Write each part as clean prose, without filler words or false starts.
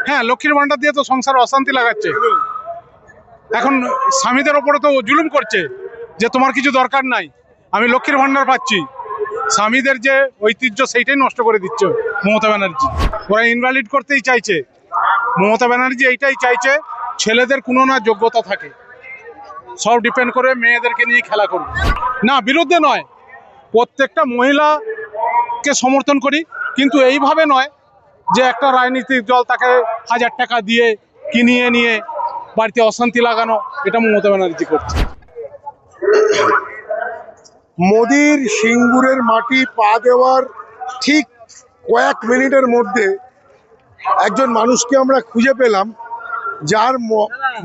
হ্যাঁ, লক্ষ্মীর ভান্ডার দিয়ে তো সংসার অশান্তি লাগাচ্ছে। এখন স্বামীদের ওপরে তো জুলুম করছে যে তোমার কিছু দরকার নাই, আমি লক্ষ্মীর ভান্ডার পাচ্ছি। স্বামীদের যে ঐতিহ্য সেইটাই নষ্ট করে দিচ্ছে মমতা ব্যানার্জি। ওরা ইনভ্যালিড করতেই চাইছে। মমতা ব্যানার্জি এইটাই চাইছে ছেলেদের কোনো না যোগ্যতা থাকে, সব ডিপেন্ড করে মেয়েদেরকে নিয়ে খেলা করবে। না, বিরুদ্ধে নয়, প্রত্যেকটা মহিলাকে সমর্থন করি, কিন্তু এইভাবে নয় যে একটা রাজনৈতিক দল তাকে 1000 টাকা দিয়ে কিনিয়ে নিয়ে বাড়িতে অশান্তি লাগানো, এটা মমতা ব্যানার্জি করছে। মোদির সিঙ্গুরের মাটি পা দেওয়ার ঠিক কয়েক মিনিটের মধ্যে একজন মানুষকে আমরা খুঁজে পেলাম, যার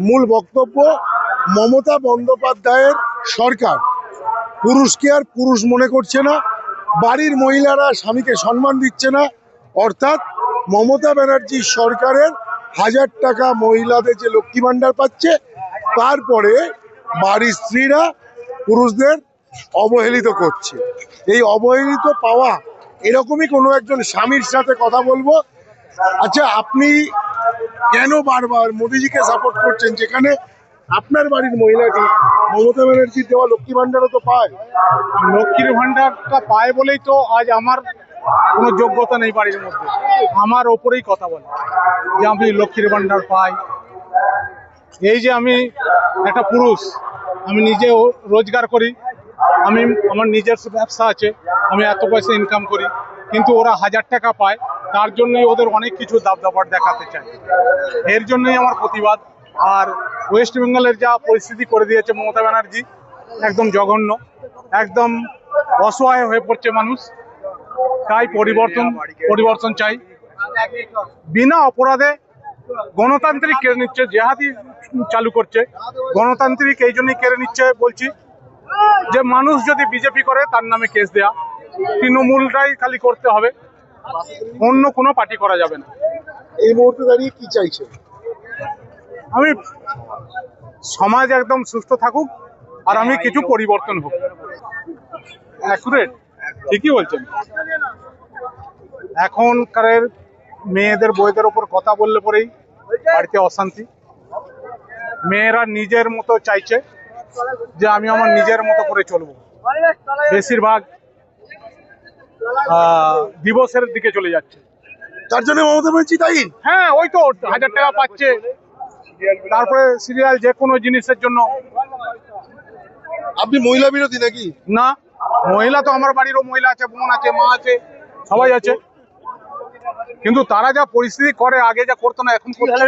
মূল বক্তব্য মমতা বন্দ্যোপাধ্যায়ের সরকার পুরুষকে আর পুরুষ মনে করছে না, বাড়ির মহিলারা স্বামীকে সম্মান দিচ্ছে না। অর্থাৎ মমতা ব্যানার্জির সরকারের 1000 টাকা মহিলাদের যে লক্ষ্মী ভাণ্ডার পাচ্ছে, তারপরে বাড়ির স্ত্রীরা পুরুষদের অবহেলিত করছে। এই অবহেলিত পাওয়া এরকমই কোনো একজন স্বামীর সাথে কথা বলবো। আচ্ছা, আপনি কেন বারবার মোদিজিকে সাপোর্ট করছেন, যেখানে আপনার বাড়ির মহিলাটি মমতা ব্যানার্জির দেওয়া লক্ষ্মী ভাণ্ডারও তো পায়? লক্ষ্মীর ভান্ডারটা পায় বলেই তো আজ আমার কোনো যোগ্যতা নেই বাড়ির মধ্যে, আমার ওপরেই কথা বলে যে আমি লক্ষ্মীর ভান্ডার পাই। এই যে আমি একটা পুরুষ, আমি নিজে রোজগার করি, আমি আমার নিজস্ব ব্যবসা আছে, আমি এত পয়সা ইনকাম করি, কিন্তু ওরা 1000 টাকা পায়, তার জন্যই ওদের অনেক কিছু দাবদাবার দেখাতে চায়। এর জন্যই আমার প্রতিবাদ। আর ওয়েস্ট বেঙ্গলের যা পরিস্থিতি করে দিয়েছে মমতা ব্যানার্জি, একদম জঘন্য, একদম অসহায় হয়ে পড়ছে মানুষ। তাই পরিবর্তন চাই। বিনা অপরাধে গণতান্ত্রিক কেড়ে নিচ্ছে, জেহাদি চালু করছে। গণতান্ত্রিক এই জন্যই কেড়ে নিচ্ছে বলছি যে মানুষ যদি বিজেপি করে তার নামে কেস দেয়া, তৃণমূলটাই খালি করতে হবে, অন্য কোনো পার্টি করা যাবে না। এই মুহূর্তে দাঁড়িয়ে কি চাইছে? আমি সমাজ একদম সুস্থ থাকুক, আর আমি কিছু পরিবর্তন হোক। অ্যাকুরেট, ঠিকই বলছেন। এখনকার মেয়েদের বইদের ওপর কথা বললে পরেই বাড়িতে অশান্তি। মেয়েরা নিজের মতো চাইছে যে আমি আমার নিজের মতো করে চলবো, বেশিরভাগ দিবসের দিকে চলে যাচ্ছে। তার জন্য মমতা ব্যানার্জি দায়ী? হ্যাঁ, ওই তো 1000 টাকা পাচ্ছে, তারপরে সিরিয়াল যে কোনো জিনিসের জন্য। আপনি মহিলা বিরোধী নাকি? না, মহিলা তো আমার বাড়িরও মহিলা আছে, বোন আছে, মা আছে, সবাই আছে, কিন্তু তারা যা পরিস্থিতি করে, আগে যা করতো না এখন করছে।